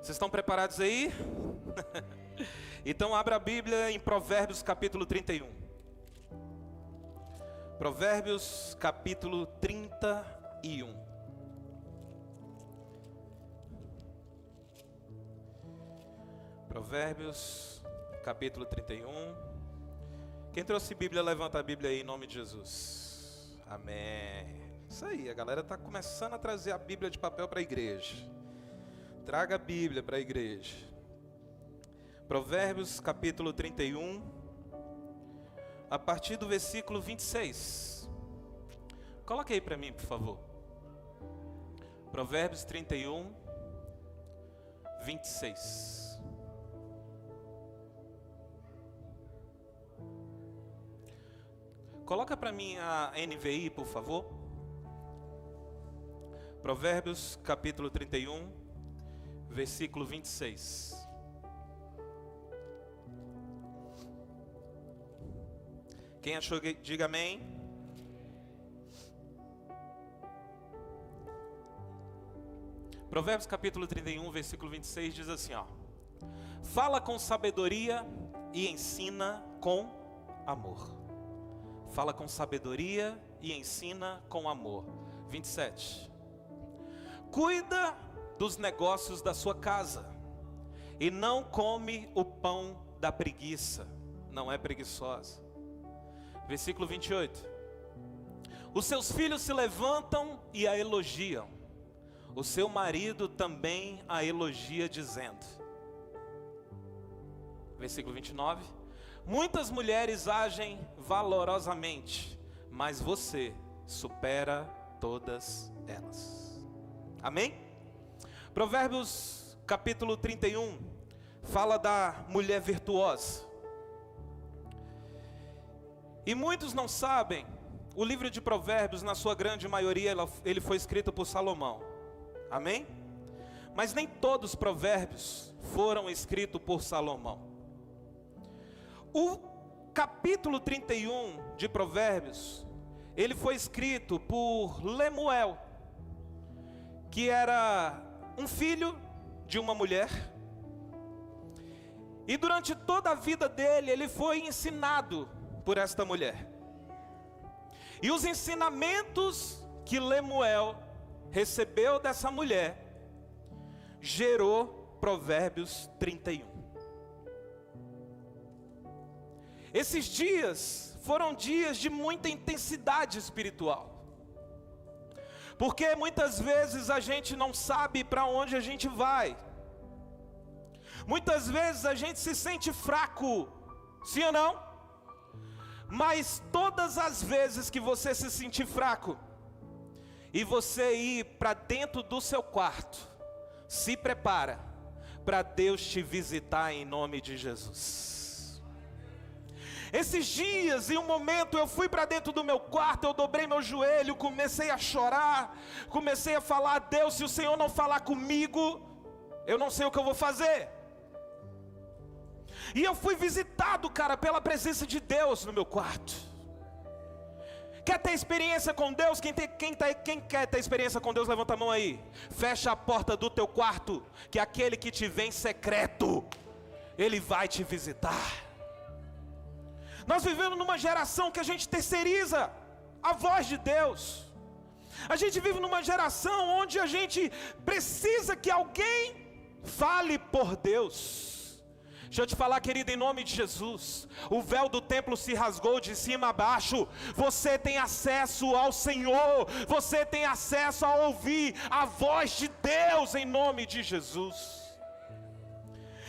Vocês estão preparados aí? Então abra a Bíblia em Provérbios capítulo 31. Provérbios capítulo 31. Provérbios capítulo 31. Quem trouxe Bíblia, levanta a Bíblia aí em nome de Jesus. Amém. Isso aí, a galera está começando a trazer a Bíblia de papel para a igreja. Traga a Bíblia para a igreja. Provérbios capítulo 31, a partir do versículo 26. Coloque aí para mim, por favor. Provérbios 31, 26. Coloca para mim a NVI, por favor. Provérbios capítulo 31, versículo 26. Quem achou, diga amém. Provérbios capítulo 31, versículo 26 diz assim, ó: fala com sabedoria e ensina com amor. Fala com sabedoria e ensina com amor. 27. Cuida dos negócios da sua casa e não come o pão da preguiça. Não é preguiçosa. Versículo 28. Os seus filhos se levantam e a elogiam. O seu marido também a elogia dizendo. Versículo 29. Muitas mulheres agem valorosamente, mas você supera todas elas. Amém? Provérbios capítulo 31 fala da mulher virtuosa. E muitos não sabem, o livro de Provérbios, na sua grande maioria, ele foi escrito por Salomão. Amém? Mas nem todos os provérbios foram escritos por Salomão. O capítulo 31 de Provérbios, ele foi escrito por Lemuel, que era um filho de uma mulher. E durante toda a vida dele, ele foi ensinado por esta mulher. E os ensinamentos que Lemuel recebeu dessa mulher gerou Provérbios 31. Esses dias foram dias de muita intensidade espiritual. Porque muitas vezes a gente não sabe para onde a gente vai. Muitas vezes a gente se sente fraco, sim ou não? Mas todas as vezes que você se sentir fraco e você ir para dentro do seu quarto, se prepara para Deus te visitar em nome de Jesus. Esses dias, em um momento, eu fui para dentro do meu quarto, eu dobrei meu joelho, comecei a chorar, comecei a falar: Deus, se o Senhor não falar comigo, eu não sei o que eu vou fazer. E eu fui visitado, cara, pela presença de Deus no meu quarto. Quer ter experiência com Deus? Quem quer ter experiência com Deus, levanta a mão aí. Fecha a porta do teu quarto, que aquele que te vê em secreto, ele vai te visitar. Nós vivemos numa geração que a gente terceiriza a voz de Deus. A gente vive numa geração onde a gente precisa que alguém fale por Deus. Deixa eu te falar, querido, em nome de Jesus, o véu do templo se rasgou de cima a baixo. Você tem acesso ao Senhor, você tem acesso a ouvir a voz de Deus em nome de Jesus.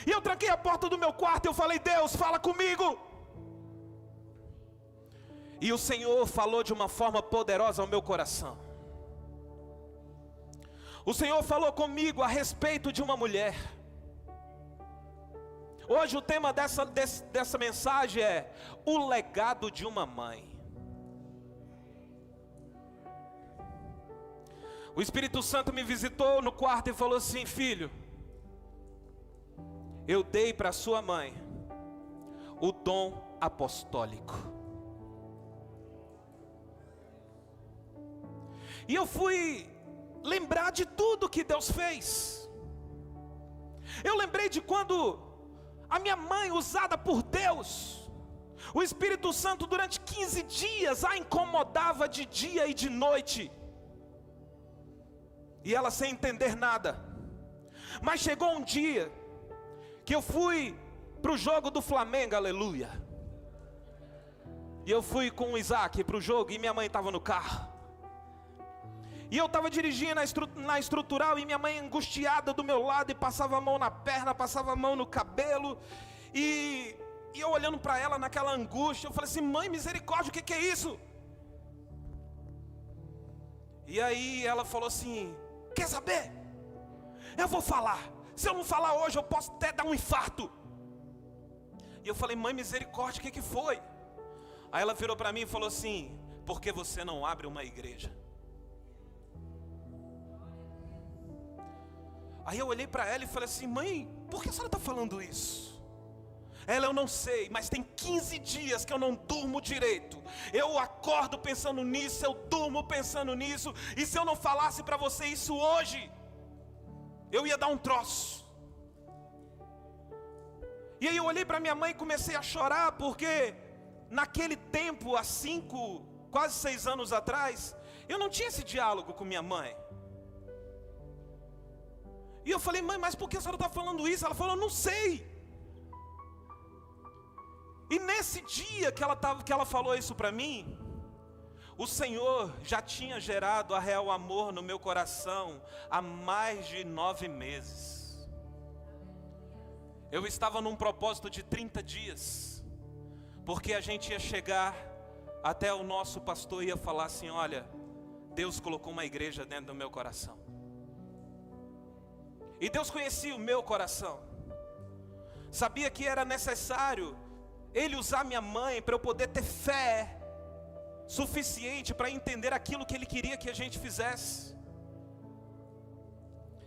E eu tranquei a porta do meu quarto e eu falei: Deus, fala comigo. E o Senhor falou de uma forma poderosa ao meu coração. O Senhor falou comigo a respeito de uma mulher. Hoje o tema dessa mensagem é o legado de uma mãe. O Espírito Santo me visitou no quarto e falou assim: filho, eu dei para sua mãe o dom apostólico. E eu fui lembrar de tudo que Deus fez. Eu lembrei de quando a minha mãe, usada por Deus, o Espírito Santo durante 15 dias a incomodava de dia e de noite, e ela sem entender nada. Mas chegou um dia que eu fui para o jogo do Flamengo, aleluia, e eu fui com o Isaac para o jogo, e minha mãe estava no carro, e eu estava dirigindo na estrutural, e minha mãe angustiada do meu lado, e passava a mão na perna, passava a mão no cabelo, e eu olhando para ela naquela angústia, eu falei assim: mãe, misericórdia, o que é isso? E aí ela falou assim: quer saber? Eu vou falar, se eu não falar hoje eu posso até dar um infarto. E eu falei: mãe, misericórdia, o que foi? Aí ela virou para mim e falou assim: por que você não abre uma igreja? Aí eu olhei para ela e falei assim: mãe, por que a senhora está falando isso? Ela: eu não sei, mas tem 15 dias que eu não durmo direito. Eu acordo pensando nisso, eu durmo pensando nisso, e se eu não falasse para você isso hoje, eu ia dar um troço. E aí eu olhei para minha mãe e comecei a chorar, porque naquele tempo, há 5, quase 6 anos atrás, eu não tinha esse diálogo com minha mãe. E eu falei: mãe, mas por que a senhora está falando isso? Ela falou: não sei. E nesse dia que ela falou isso para mim, o Senhor já tinha gerado a Real Amor no meu coração há mais de 9 meses. Eu estava num propósito de 30 dias, porque a gente ia chegar até o nosso pastor e ia falar assim: olha, Deus colocou uma igreja dentro do meu coração. E Deus conhecia o meu coração, sabia que era necessário Ele usar minha mãe para eu poder ter fé suficiente para entender aquilo que Ele queria que a gente fizesse.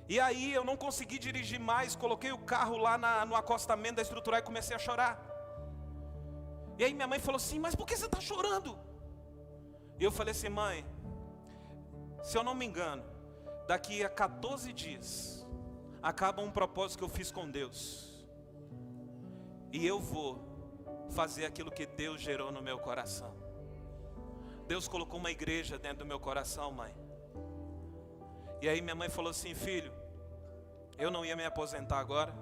E aí eu não consegui dirigir mais, coloquei o carro lá no acostamento da estrutural e comecei a chorar. E aí minha mãe falou assim: mas por que você está chorando? E eu falei assim: mãe, se eu não me engano, daqui a 14 dias acaba um propósito que eu fiz com Deus, e eu vou fazer aquilo que Deus gerou no meu coração. Deus colocou uma igreja dentro do meu coração, mãe. E aí minha mãe falou assim: filho, eu não ia me aposentar agora,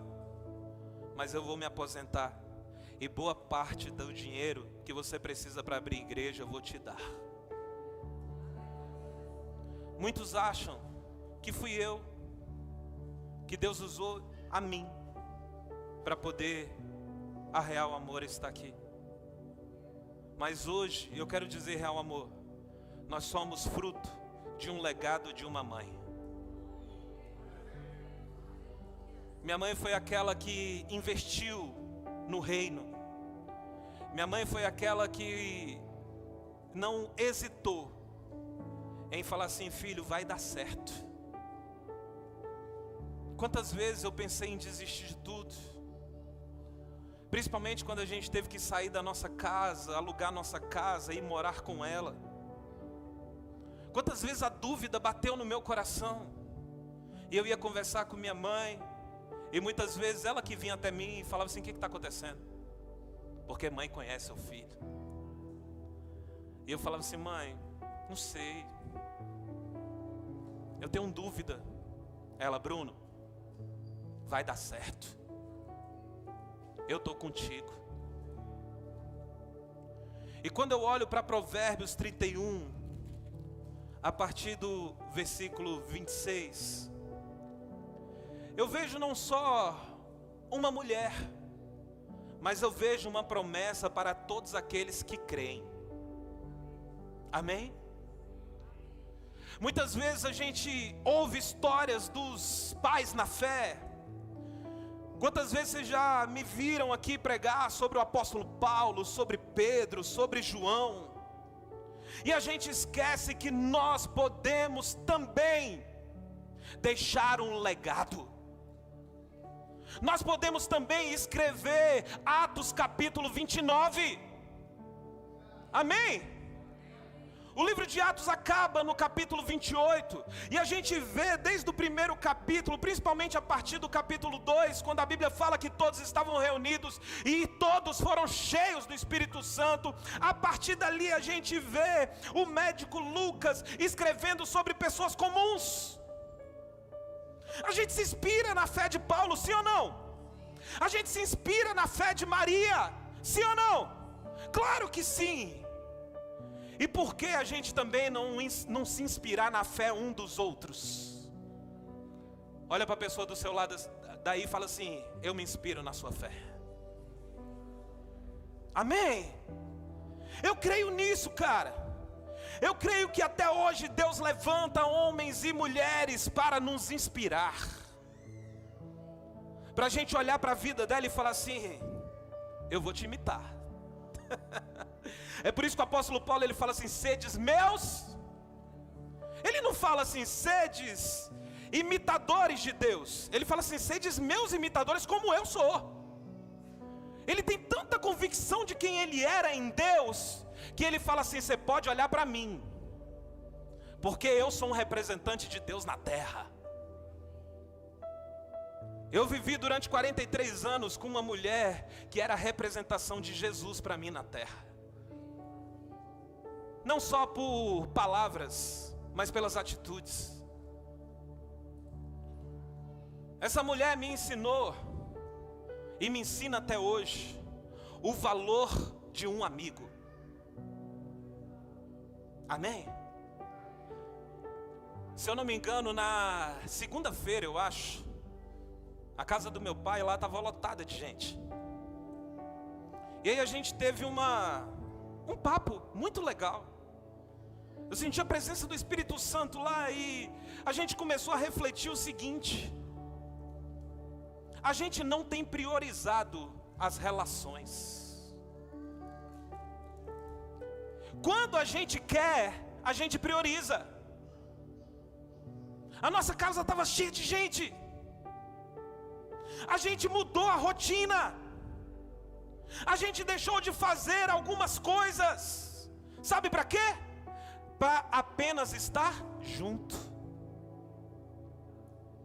mas eu vou me aposentar, e boa parte do dinheiro que você precisa para abrir igreja eu vou te dar. Muitos acham que fui eu, que Deus usou a mim para poder a Real Amor estar aqui. Mas hoje eu quero dizer, Real Amor, nós somos fruto de um legado de uma mãe. Minha mãe foi aquela que investiu no reino. Minha mãe foi aquela que não hesitou em falar assim: filho, vai dar certo. Quantas vezes eu pensei em desistir de tudo, principalmente quando a gente teve que sair da nossa casa, alugar nossa casa e ir morar com ela. Quantas vezes a dúvida bateu no meu coração, e eu ia conversar com minha mãe, e muitas vezes ela que vinha até mim e falava assim: o que está acontecendo? Porque mãe conhece o filho. E eu falava assim: mãe, não sei, eu tenho dúvida. Ela: Bruno, vai dar certo, eu estou contigo. E quando eu olho para Provérbios 31, a partir do versículo 26, eu vejo não só uma mulher, mas eu vejo uma promessa para todos aqueles que creem. Amém? Muitas vezes a gente ouve histórias dos pais na fé. Quantas vezes vocês já me viram aqui pregar sobre o apóstolo Paulo, sobre Pedro, sobre João? E a gente esquece que nós podemos também deixar um legado. Nós podemos também escrever Atos capítulo 29. Amém? O livro de Atos acaba no capítulo 28, e a gente vê desde o primeiro capítulo, principalmente a partir do capítulo 2, quando a Bíblia fala que todos estavam reunidos e todos foram cheios do Espírito Santo. A partir dali a gente vê o médico Lucas escrevendo sobre pessoas comuns. A gente se inspira na fé de Paulo, sim ou não? A gente se inspira na fé de Maria, sim ou não? Claro que sim. E por que a gente também não se inspirar na fé um dos outros? Olha para a pessoa do seu lado daí e fala assim: eu me inspiro na sua fé. Amém? Eu creio nisso, cara. Eu creio que até hoje Deus levanta homens e mulheres para nos inspirar, para a gente olhar para a vida dela e falar assim: eu vou te imitar. É por isso que o apóstolo Paulo ele fala assim: sedes meus. Ele não fala assim: sedes imitadores de Deus. Ele fala assim: sedes meus imitadores como eu sou. Ele tem tanta convicção de quem ele era em Deus, que ele fala assim: você pode olhar para mim, porque eu sou um representante de Deus na terra. Eu vivi durante 43 anos com uma mulher que era a representação de Jesus para mim na terra. Não só por palavras, mas pelas atitudes. Essa mulher me ensinou, e me ensina até hoje, o valor de um amigo. Amém? Se eu não me engano, na segunda-feira, eu acho, a casa do meu pai lá estava lotada de gente. E aí a gente teve um papo muito legal. Eu senti a presença do Espírito Santo lá e a gente começou a refletir o seguinte: a gente não tem priorizado as relações. Quando a gente quer, a gente prioriza. A nossa casa estava cheia de gente. A gente mudou a rotina. A gente deixou de fazer algumas coisas. Sabe para quê? Para apenas estar junto.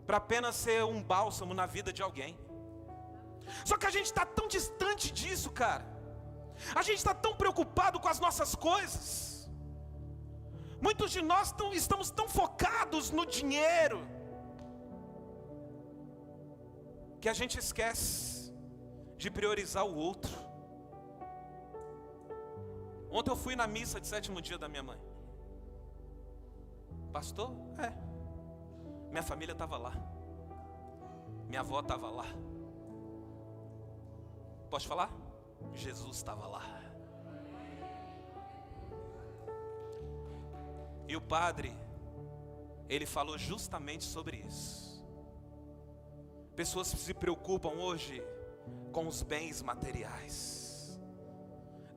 Para apenas ser um bálsamo na vida de alguém. Só que a gente está tão distante disso, cara. A gente está tão preocupado com as nossas coisas. Muitos de nós estamos tão focados no dinheiro, que a gente esquece de priorizar o outro. Ontem eu fui na missa de 7º dia da minha mãe. Pastor? Minha família estava lá. Minha avó estava lá. Posso falar? Jesus estava lá. E o padre, ele falou justamente sobre isso. Pessoas se preocupam hoje com os bens materiais,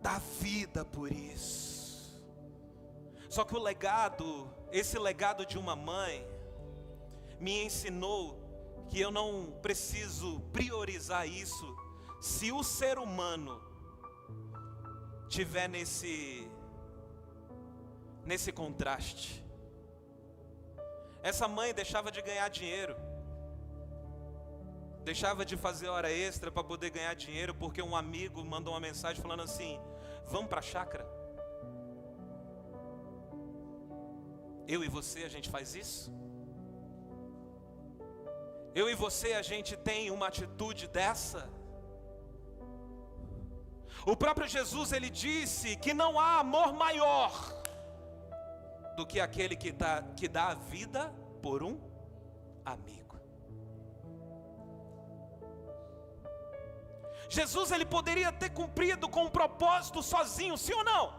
dá vida por isso. Só que esse legado de uma mãe, me ensinou que eu não preciso priorizar isso se o ser humano tiver nesse contraste. Essa mãe deixava de ganhar dinheiro, deixava de fazer hora extra para poder ganhar dinheiro, porque um amigo mandou uma mensagem falando assim: vamos para a chácara? Eu e você, a gente faz isso? Eu e você, a gente tem uma atitude dessa? O próprio Jesus, ele disse que não há amor maior do que aquele que dá a vida por um amigo. Jesus, ele poderia ter cumprido com um propósito sozinho, sim ou não?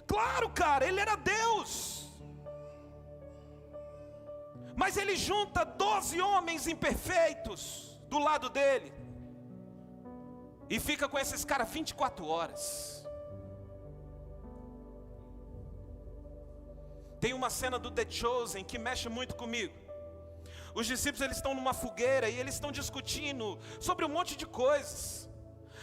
Claro, cara, ele era Deus. Mas ele junta 12 homens imperfeitos do lado dele e fica com esses caras 24 horas. Tem uma cena do The Chosen que mexe muito comigo. Os discípulos, eles estão numa fogueira e eles estão discutindo sobre um monte de coisas.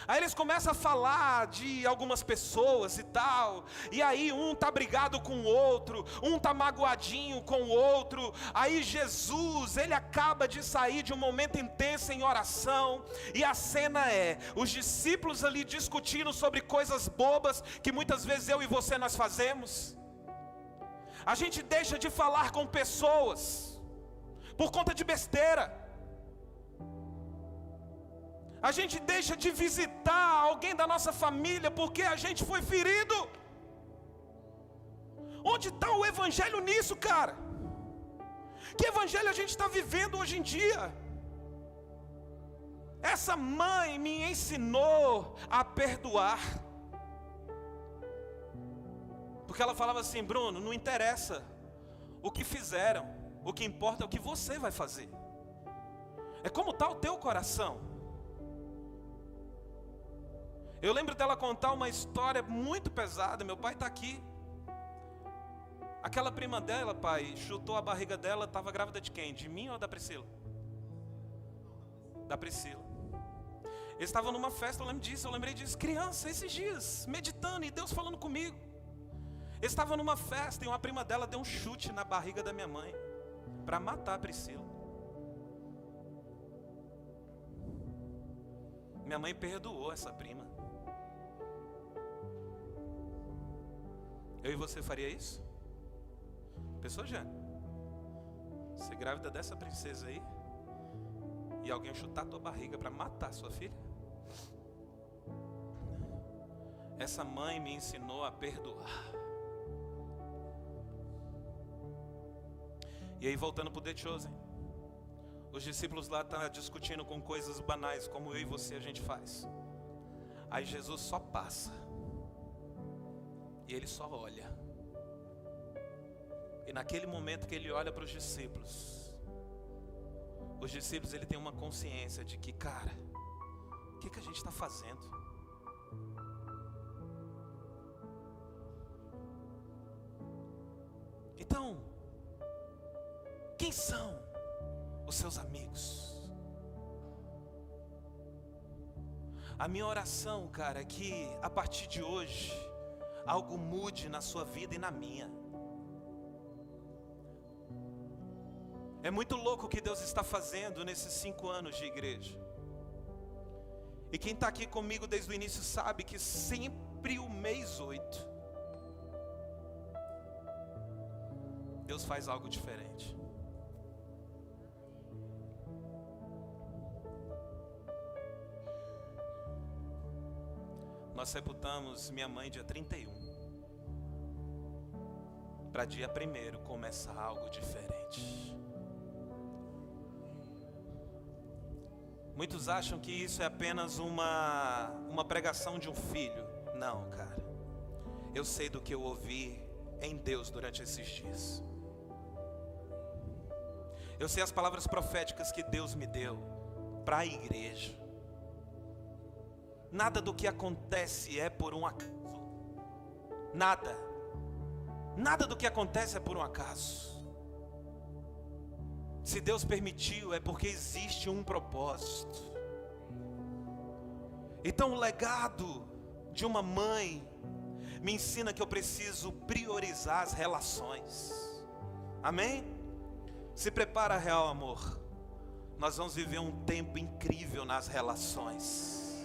Aí eles começam a falar de algumas pessoas e tal, e aí um tá brigado com o outro, um tá magoadinho com o outro. Aí Jesus, ele acaba de sair de um momento intenso em oração, e a cena é os discípulos ali discutindo sobre coisas bobas que muitas vezes eu e você nós fazemos. A gente deixa de falar com pessoas por conta de besteira. A gente deixa de visitar alguém da nossa família porque a gente foi ferido. Onde está o evangelho nisso, cara? Que evangelho a gente está vivendo hoje em dia? Essa mãe me ensinou a perdoar. Porque ela falava assim: Bruno, não interessa o que fizeram, o que importa é o que você vai fazer. É como está o teu coração. Eu lembro dela contar uma história muito pesada. Meu pai está aqui. Aquela prima dela, pai, chutou a barriga dela. Estava grávida de quem? De mim ou da Priscila? Da Priscila. Eles estavam numa festa, eu lembro disso. Eu lembrei disso, criança, esses dias, meditando e Deus falando comigo. Eles estavam numa festa e uma prima dela deu um chute na barriga da minha mãe para matar a Priscila. Minha mãe perdoou essa prima. Eu e você faria isso? Pessoa Jane, você grávida dessa princesa aí e alguém chutar tua barriga para matar sua filha? Essa mãe me ensinou a perdoar. E aí, voltando para o The Chosen, os discípulos lá estão discutindo com coisas banais, como eu e você a gente faz. Aí Jesus só passa e ele só olha. E naquele momento que ele olha para os discípulos ele tem uma consciência de que, cara, o que a gente está fazendo? Então, quem são os seus amigos? A minha oração, cara, é que a partir de hoje algo mude na sua vida e na minha. É muito louco o que Deus está fazendo nesses 5 anos de igreja. E quem está aqui comigo desde o início sabe que sempre o mês 8 Deus faz algo diferente. Nós sepultamos minha mãe dia 31. Para dia 1º começar algo diferente. Muitos acham que isso é apenas uma pregação de um filho. Não, cara. Eu sei do que eu ouvi em Deus durante esses dias. Eu sei as palavras proféticas que Deus me deu para a igreja. Nada do que acontece é por um acaso. Nada do que acontece é por um acaso. Se Deus permitiu, é porque existe um propósito. Então o legado de uma mãe me ensina que eu preciso priorizar as relações. Amém? Se prepara, real amor. Nós vamos viver um tempo incrível nas relações.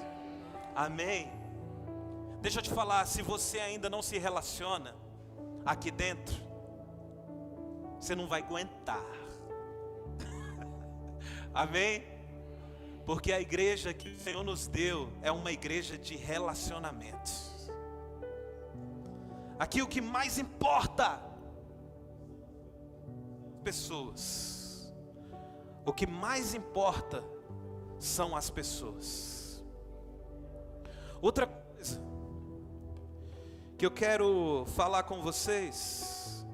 Amém? Deixa eu te falar, se você ainda não se relaciona aqui dentro, você não vai aguentar. Amém? Porque a igreja que o Senhor nos deu é uma igreja de relacionamentos. Aqui o que mais importa, pessoas. O que mais importa são as pessoas. Outra coisa que eu quero falar com vocês,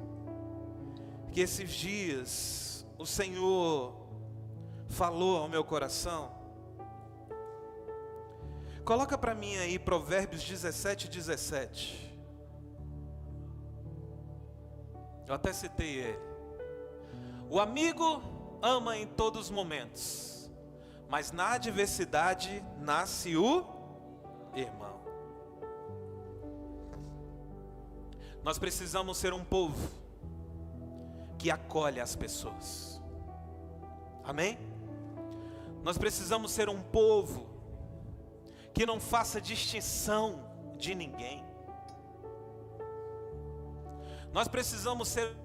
que esses dias o Senhor falou ao meu coração. Coloca para mim aí Provérbios 17:17. Eu até citei ele. O amigo ama em todos os momentos, mas na adversidade nasce o irmão. Nós precisamos ser um povo que acolhe as pessoas. Amém? Nós precisamos ser um povo que não faça distinção de ninguém. Nós precisamos ser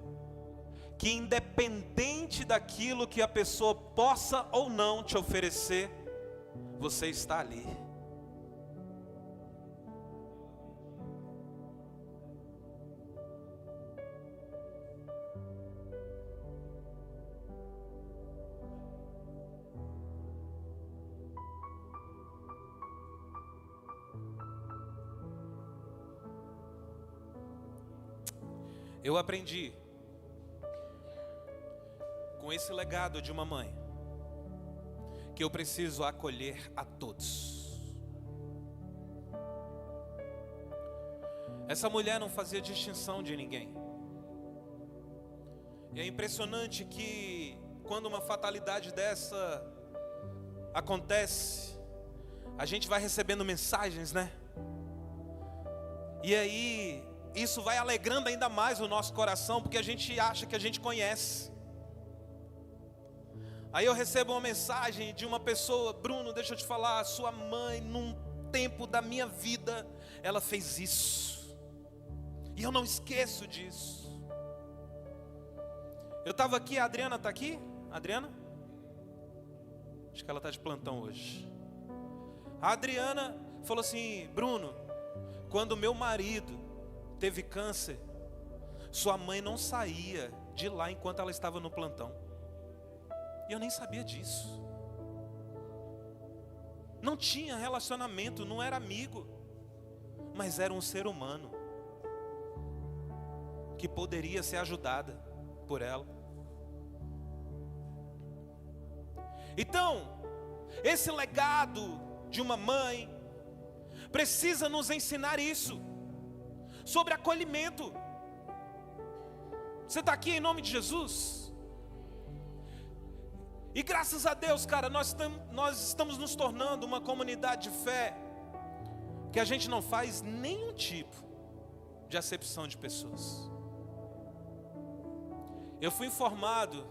que, independente daquilo que a pessoa possa ou não te oferecer, você está ali. Eu aprendi com esse legado de uma mãe que eu preciso acolher a todos. Essa mulher não fazia distinção de ninguém. E é impressionante que quando uma fatalidade dessa acontece, a gente vai recebendo mensagens, né? E aí isso vai alegrando ainda mais o nosso coração, porque a gente acha que a gente conhece. Aí eu recebo uma mensagem de uma pessoa: Bruno, deixa eu te falar, sua mãe, num tempo da minha vida, ela fez isso, e eu não esqueço disso. Eu estava aqui, a Adriana está aqui? Adriana? Acho que ela está de plantão hoje. A Adriana falou assim: Bruno, quando meu marido teve câncer, sua mãe não saía de lá enquanto ela estava no plantão. E eu nem sabia disso. Não tinha relacionamento, não era amigo, mas era um ser humano que poderia ser ajudada por ela. Então, esse legado de uma mãe precisa nos ensinar isso, sobre acolhimento. Você está aqui em nome de Jesus? E graças a Deus, cara, nós estamos nos tornando uma comunidade de fé que a gente não faz nenhum tipo de acepção de pessoas. Eu fui informado,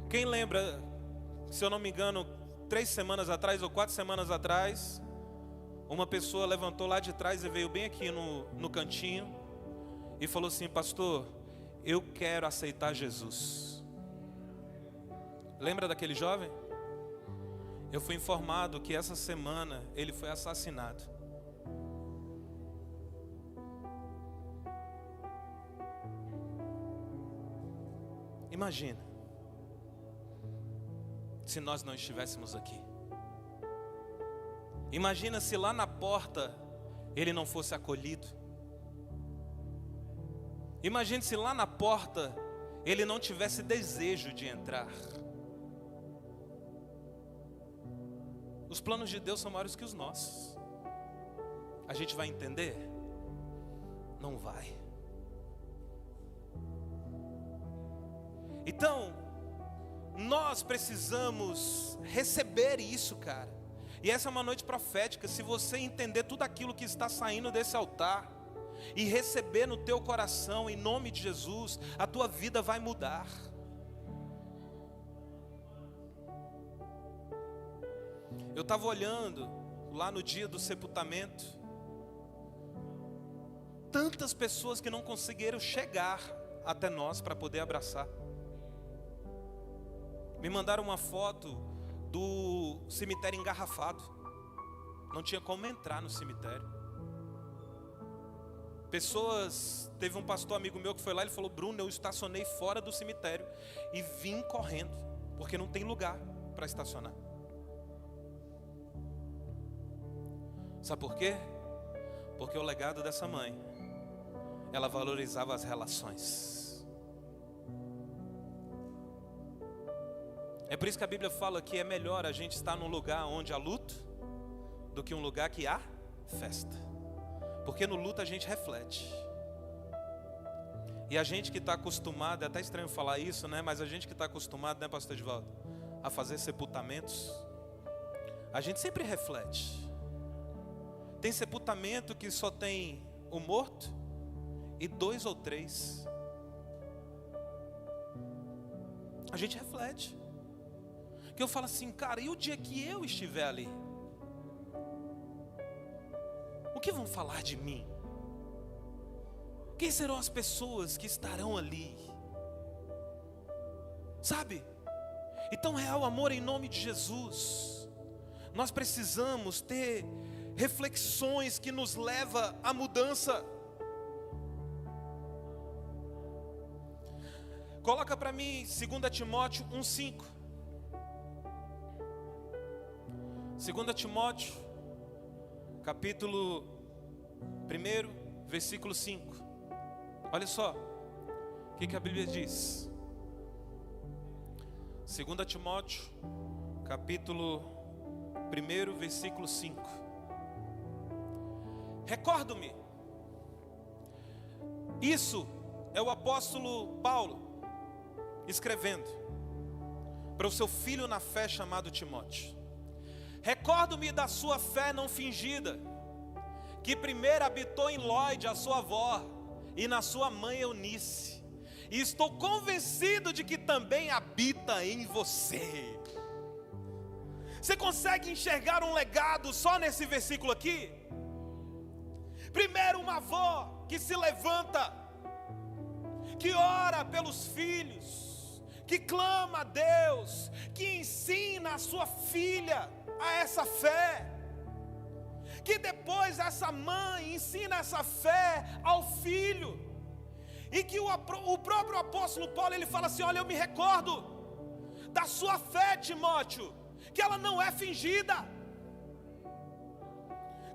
quem lembra, se eu não me engano, 3 semanas atrás ou 4 semanas atrás, uma pessoa levantou lá de trás e veio bem aqui no cantinho e falou assim: pastor, eu quero aceitar Jesus. Lembra daquele jovem? Eu fui informado que essa semana ele foi assassinado. Imagina se nós não estivéssemos aqui. Imagina se lá na porta ele não fosse acolhido. Imagine se lá na porta ele não tivesse desejo de entrar. Os planos de Deus são maiores que os nossos. A gente vai entender? Não vai. Então, nós precisamos receber isso, cara. E essa é uma noite profética. Se você entender tudo aquilo que está saindo desse altar e receber no teu coração, em nome de Jesus, a tua vida vai mudar. Eu estava olhando lá no dia do sepultamento, tantas pessoas que não conseguiram chegar até nós para poder abraçar. Me mandaram uma foto do cemitério engarrafado. Não tinha como entrar no cemitério. Pessoas, teve um pastor amigo meu que foi lá, ele falou: Bruno, eu estacionei fora do cemitério e vim correndo, porque não tem lugar para estacionar. Sabe por quê? Porque o legado dessa mãe, ela valorizava as relações. É por isso que a Bíblia fala que é melhor a gente estar num lugar onde há luto do que um lugar que há festa. Porque no luto a gente reflete. E a gente que está acostumado, é até estranho falar isso, né? Mas a gente que está acostumado, né, pastor Edivaldo, a fazer sepultamentos, a gente sempre reflete. Tem sepultamento que só tem o morto e 2 ou 3. A gente reflete. Que eu falo assim, cara, e o dia que eu estiver ali? O que vão falar de mim? Quem serão as pessoas que estarão ali? Sabe? Então, real amor em nome de Jesus. Nós precisamos ter reflexões que nos levam à mudança. Coloca para mim 2 Timóteo 1,5. 2 Timóteo, capítulo 1, versículo 5. Olha só, o que a Bíblia diz. 2 Timóteo, capítulo 1, versículo 5. Recordo-me. Isso é o apóstolo Paulo escrevendo para o seu filho na fé chamado Timóteo. Recordo-me da sua fé não fingida, que primeiro habitou em Lóide, a sua avó, e na sua mãe Eunice, e estou convencido de que também habita em você. Você consegue enxergar um legado só nesse versículo aqui? Primeiro, uma avó que se levanta, que ora pelos filhos, que clama a Deus, que ensina a sua filha a essa fé, que depois essa mãe ensina essa fé ao filho, e que o próprio apóstolo Paulo, ele fala assim, olha, eu me recordo da sua fé, Timóteo, que ela não é fingida.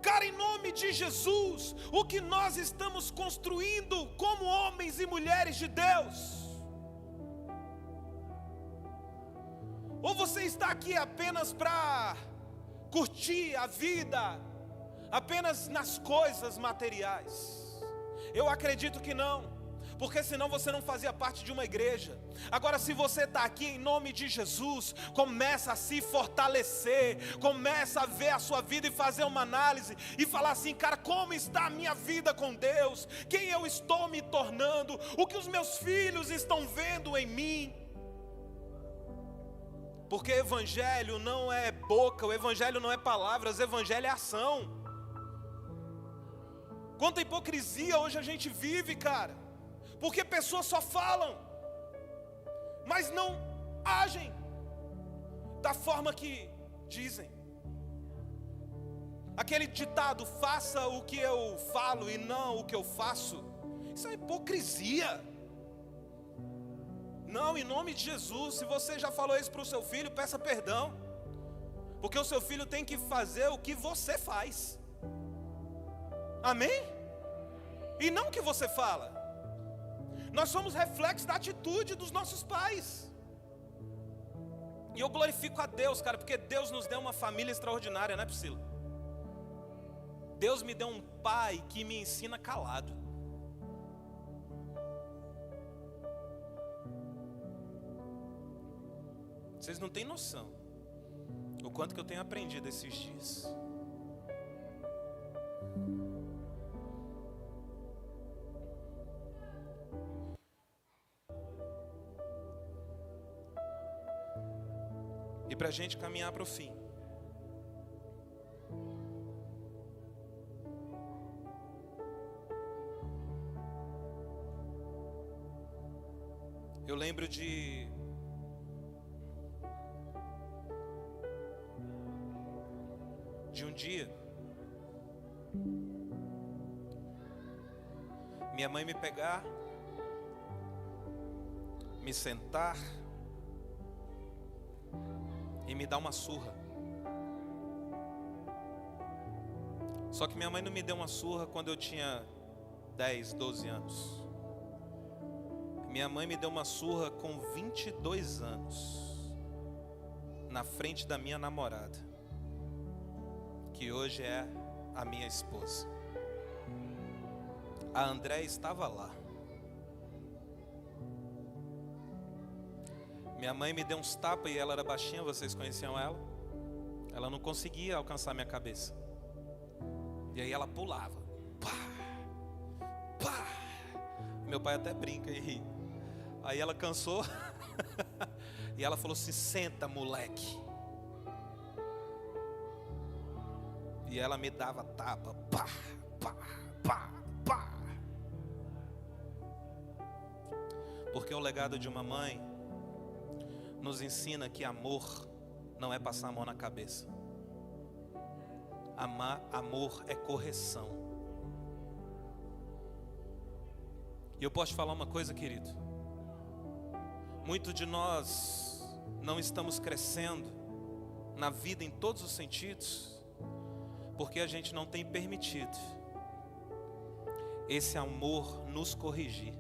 Cara, em nome de Jesus, o que nós estamos construindo como homens e mulheres de Deus? Ou você está aqui apenas para curtir a vida, apenas nas coisas materiais? Eu acredito que não, porque senão você não fazia parte de uma igreja. Agora, se você está aqui em nome de Jesus, começa a se fortalecer, começa a ver a sua vida e fazer uma análise, e falar assim, cara, como está a minha vida com Deus? Quem eu estou me tornando? O que os meus filhos estão vendo em mim? Porque evangelho não é boca, o evangelho não é palavras, o evangelho é ação. Quanta hipocrisia hoje a gente vive, cara, porque pessoas só falam, mas não agem da forma que dizem. Aquele ditado, faça o que eu falo e não o que eu faço, isso é hipocrisia. Não, em nome de Jesus, se você já falou isso para o seu filho, peça perdão, porque o seu filho tem que fazer o que você faz, amém? E não o que você fala. Nós somos reflexo da atitude dos nossos pais. E eu glorifico a Deus, cara, porque Deus nos deu uma família extraordinária, né, Priscila? Deus me deu um pai que me ensina calado. Vocês não têm noção o quanto que eu tenho aprendido esses dias. E para a gente caminhar para o fim, eu lembro de um dia, minha mãe me pegar, me sentar e me dar uma surra. Só que minha mãe não me deu uma surra quando eu tinha 10, 12 anos. Minha mãe me deu uma surra com 22 anos, na frente da minha namorada, que hoje é a minha esposa. A André estava lá. Minha mãe me deu uns tapas e ela era baixinha, vocês conheciam ela? Ela não conseguia alcançar minha cabeça. E aí ela pulava. Pá, pá. Meu pai até brinca e ri. Aí ela cansou. E ela falou assim: senta, moleque. E ela me dava tapa. Pá, pá, pá, pá. Porque o legado de uma mãe nos ensina que amor não é passar a mão na cabeça. Amor é correção. E eu posso te falar uma coisa, querido. Muito de nós não estamos crescendo na vida em todos os sentidos, porque a gente não tem permitido esse amor nos corrigir.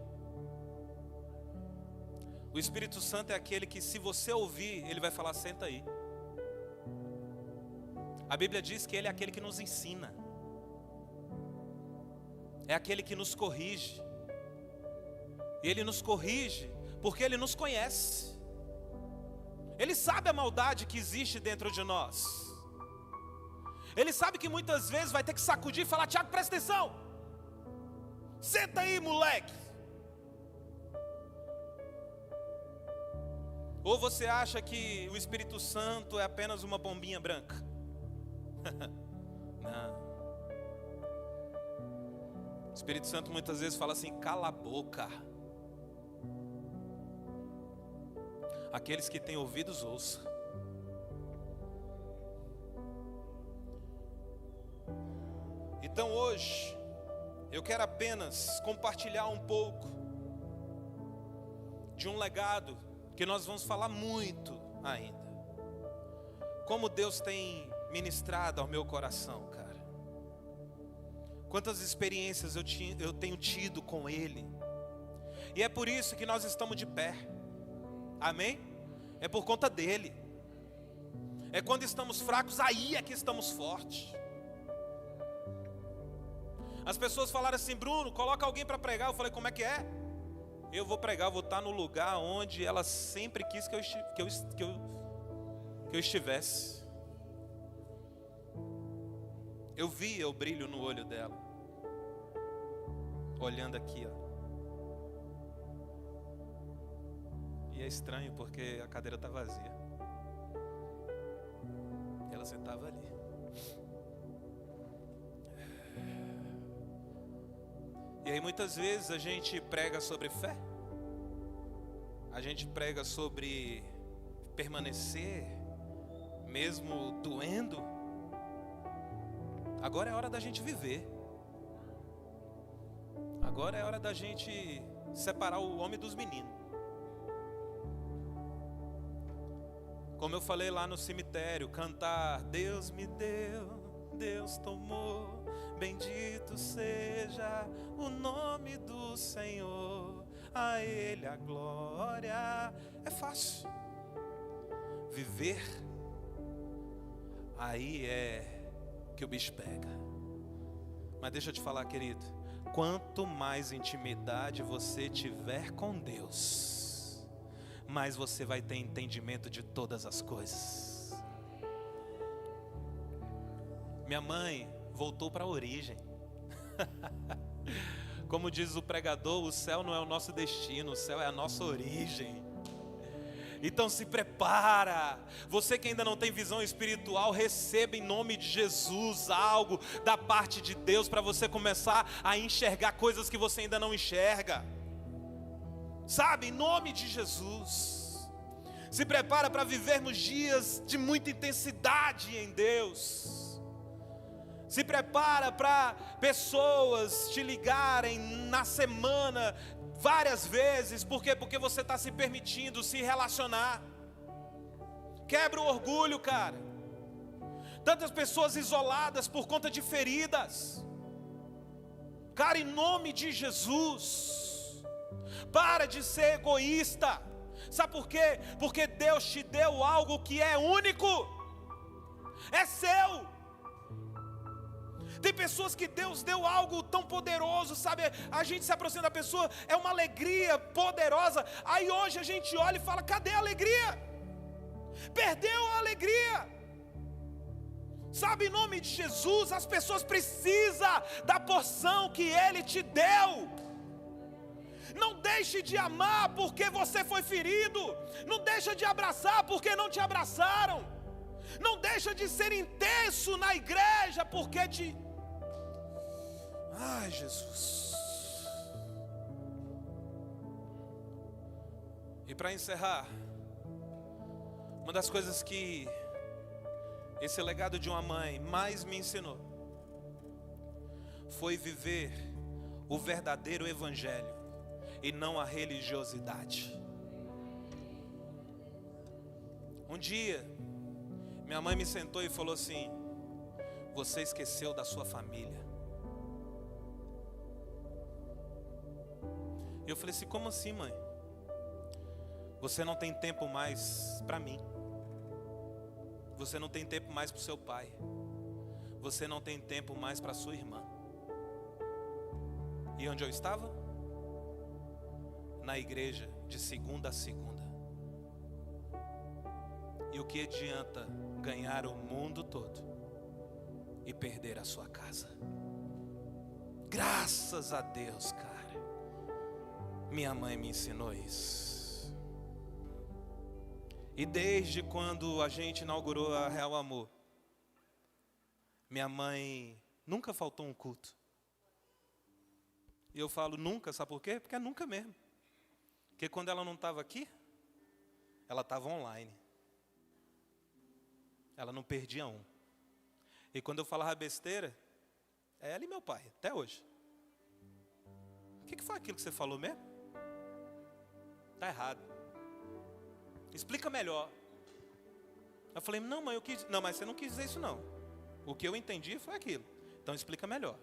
O Espírito Santo é aquele que, se você ouvir, ele vai falar: senta aí. A Bíblia diz que ele é aquele que nos ensina, é aquele que nos corrige. E ele nos corrige porque ele nos conhece. Ele sabe a maldade que existe dentro de nós. Ele sabe que muitas vezes vai ter que sacudir e falar: Tiago, presta atenção. Senta aí, moleque. Ou você acha que o Espírito Santo é apenas uma pombinha branca? Não. O Espírito Santo muitas vezes fala assim: cala a boca. Aqueles que têm ouvidos, ouçam. Então hoje eu quero apenas compartilhar um pouco de um legado que nós vamos falar muito ainda. Como Deus tem ministrado ao meu coração, cara. Quantas experiências eu tenho tido com Ele. E é por isso que nós estamos de pé. Amém? É por conta dEle. É quando estamos fracos, aí é que estamos fortes. As pessoas falaram assim: Bruno, coloca alguém para pregar. Eu falei: como é que é? Eu vou pregar, eu vou estar no lugar onde ela sempre quis que eu estivesse. Eu via o brilho no olho dela, olhando aqui, ó. E é estranho porque a cadeira está vazia. Ela sentava ali. E aí muitas vezes a gente prega sobre fé. A gente prega sobre permanecer, mesmo doendo. Agora é hora da gente viver. Agora é hora da gente separar o homem dos meninos. Como eu falei lá no cemitério, cantar: Deus me deu, Deus tomou, bendito seja o nome do Senhor, a Ele a glória. É fácil. Viver, aí é que o bicho pega. Mas deixa eu te falar, querido, quanto mais intimidade você tiver com Deus, mais você vai ter entendimento de todas as coisas. Minha mãe voltou para a origem. Como diz o pregador, o céu não é o nosso destino, o céu é a nossa origem. Então se prepara. Você que ainda não tem visão espiritual, receba em nome de Jesus algo da parte de Deus para você começar a enxergar coisas que você ainda não enxerga. Sabe, em nome de Jesus. Se prepara para vivermos dias de muita intensidade em Deus. Se prepara para pessoas te ligarem na semana várias vezes. Por quê? Porque você está se permitindo se relacionar. Quebra o orgulho, cara. Tantas pessoas isoladas por conta de feridas. Cara, em nome de Jesus, para de ser egoísta. Sabe por quê? Porque Deus te deu algo que é único. É seu. Tem pessoas que Deus deu algo tão poderoso, sabe? A gente se aproxima da pessoa, é uma alegria poderosa. Aí hoje a gente olha e fala: cadê a alegria? Perdeu a alegria. Sabe, em nome de Jesus, as pessoas precisam da porção que Ele te deu. Não deixe de amar porque você foi ferido. Não deixe de abraçar porque não te abraçaram. Não deixe de ser intenso na igreja porque te... Ai, Jesus. E para encerrar, uma das coisas que esse legado de uma mãe mais me ensinou foi viver o verdadeiro evangelho e não a religiosidade. Um dia, minha mãe me sentou e falou assim: você esqueceu da sua família. Eu falei assim: como assim, mãe? Você não tem tempo mais para mim. Você não tem tempo mais para o seu pai. Você não tem tempo mais para sua irmã. E onde eu estava? Na igreja, de segunda a segunda. E o que adianta ganhar o mundo todo e perder a sua casa? Graças a Deus, cara. Minha mãe me ensinou isso. E desde quando a gente inaugurou a Real Amor, minha mãe nunca faltou um culto. E eu falo nunca, sabe por quê? Porque é nunca mesmo. Porque quando ela não estava aqui, ela estava online. Ela não perdia um. E quando eu falava besteira, é ela e meu pai, até hoje. O que foi aquilo que você falou mesmo? Está errado. Explica melhor. Eu falei: não, mãe, eu quis... Não, mas você não quis dizer isso não. O que eu entendi foi aquilo. Então explica melhor.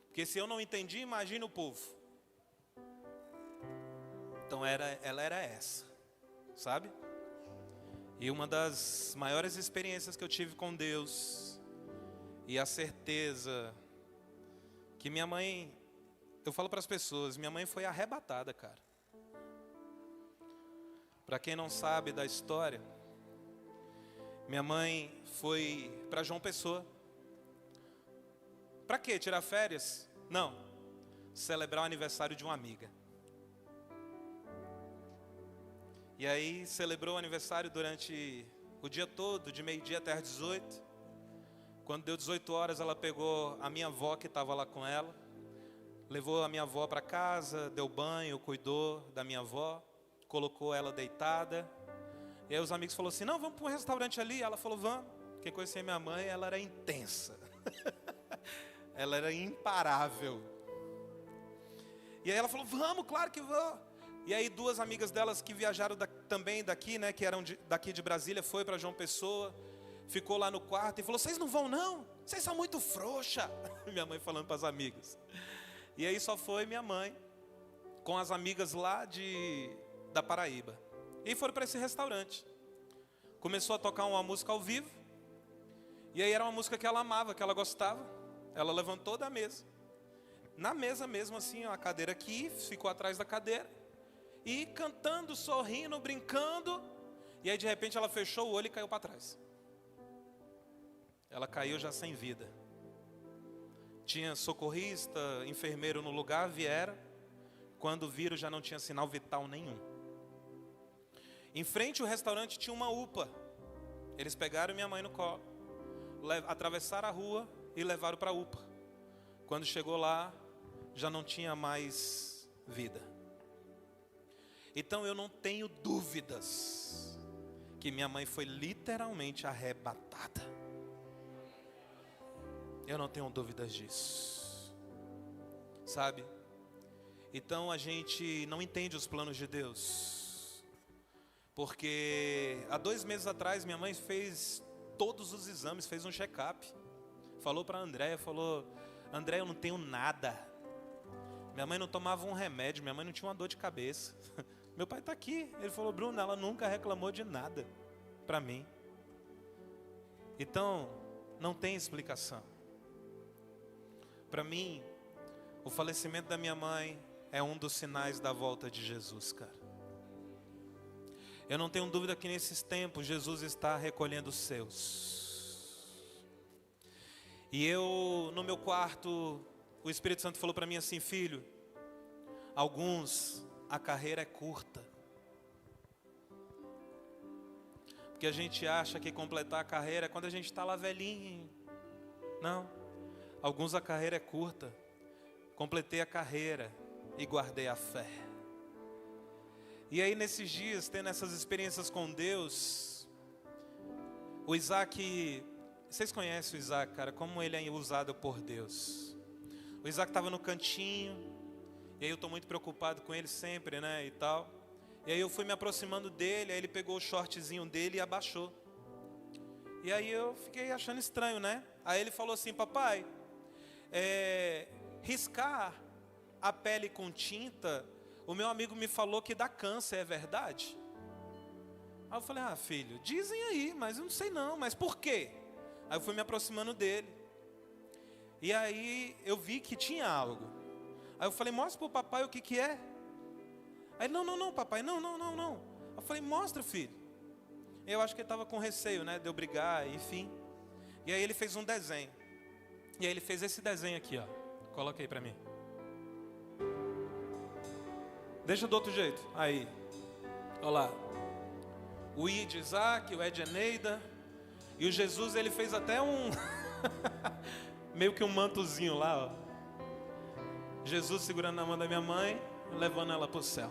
Porque se eu não entendi, imagina o povo. Então ela era essa, sabe? E uma das maiores experiências que eu tive com Deus, e a certeza que minha mãe... Eu falo para as pessoas, minha mãe foi arrebatada, cara. Para quem não sabe da história, minha mãe foi para João Pessoa. Para quê? Tirar férias? Não. Celebrar o aniversário de uma amiga. E aí celebrou o aniversário durante o dia todo, de meio-dia até às 18. Quando deu 18 horas, ela pegou a minha avó que estava lá com ela, levou a minha avó para casa, deu banho, cuidou da minha avó, colocou ela deitada. E aí os amigos falaram assim: não, vamos para um restaurante ali. Ela falou: vamos. Quem conhecia minha mãe, ela era intensa. Ela era imparável. E aí ela falou: vamos, claro que vou. E aí duas amigas delas que viajaram também daqui, né, que eram daqui de Brasília, foi para João Pessoa, ficou lá no quarto e falou: vocês não vão não? Vocês são muito frouxa. Minha mãe falando para as amigas. E aí só foi minha mãe com as amigas lá da Paraíba. E foram para esse restaurante. Começou a tocar uma música ao vivo. E aí era uma música que ela amava, que ela gostava. Ela levantou da mesa. Na mesa mesmo assim, a cadeira aqui, ficou atrás da cadeira. E cantando, sorrindo, brincando. E aí de repente ela fechou o olho e caiu para trás. Ela caiu já sem vida. Tinha socorrista, enfermeiro no lugar, vieram. Quando viram, já não tinha sinal vital nenhum. Em frente ao restaurante tinha uma UPA. Eles pegaram minha mãe no colo, atravessaram a rua e levaram para a UPA. Quando chegou lá, já não tinha mais vida. Então eu não tenho dúvidas que minha mãe foi literalmente arrebatada. Eu não tenho dúvidas disso. Sabe? Então a gente não entende os planos de Deus. Porque há 2 meses atrás minha mãe fez todos os exames, fez um check-up. Falou para a Andréia, falou: Andréia, eu não tenho nada. Minha mãe não tomava um remédio, minha mãe não tinha uma dor de cabeça. Meu pai está aqui, ele falou: Bruno, ela nunca reclamou de nada para mim. Então, não tem explicação. Para mim, o falecimento da minha mãe é um dos sinais da volta de Jesus, cara. Eu não tenho dúvida que nesses tempos Jesus está recolhendo os seus. E eu, no meu quarto, o Espírito Santo falou para mim assim: filho, alguns, a carreira é curta. Porque a gente acha que completar a carreira é quando a gente está lá velhinho. Não, alguns a carreira é curta. Completei a carreira e guardei a fé. E aí nesses dias, tendo essas experiências com Deus, o Isaac, vocês conhecem o Isaac, cara, como ele é usado por Deus. O Isaac estava no cantinho, e aí eu estou muito preocupado com ele sempre, né, e tal. E aí eu fui me aproximando dele, aí ele pegou o shortzinho dele e abaixou. E aí eu fiquei achando estranho, né? Aí ele falou assim: papai, riscar a pele com tinta, o meu amigo me falou que dá câncer, é verdade? Aí eu falei: ah, filho, dizem aí, mas eu não sei não, mas por quê? Aí eu fui me aproximando dele. E aí eu vi que tinha algo. Aí eu falei: mostra pro papai o que que é. Aí ele: não, papai, não. Eu falei: mostra, filho. Eu acho que ele estava com receio, né, de eu brigar, enfim. E aí ele fez um desenho. E aí ele fez esse desenho aqui, ó. Coloca aí pra mim. Deixa do outro jeito. Aí. Olha lá. O I de Isaac, o E de Eneida. E o Jesus, ele fez até um... meio que um mantozinho lá, ó. Jesus segurando na mão da minha mãe, levando ela para o céu.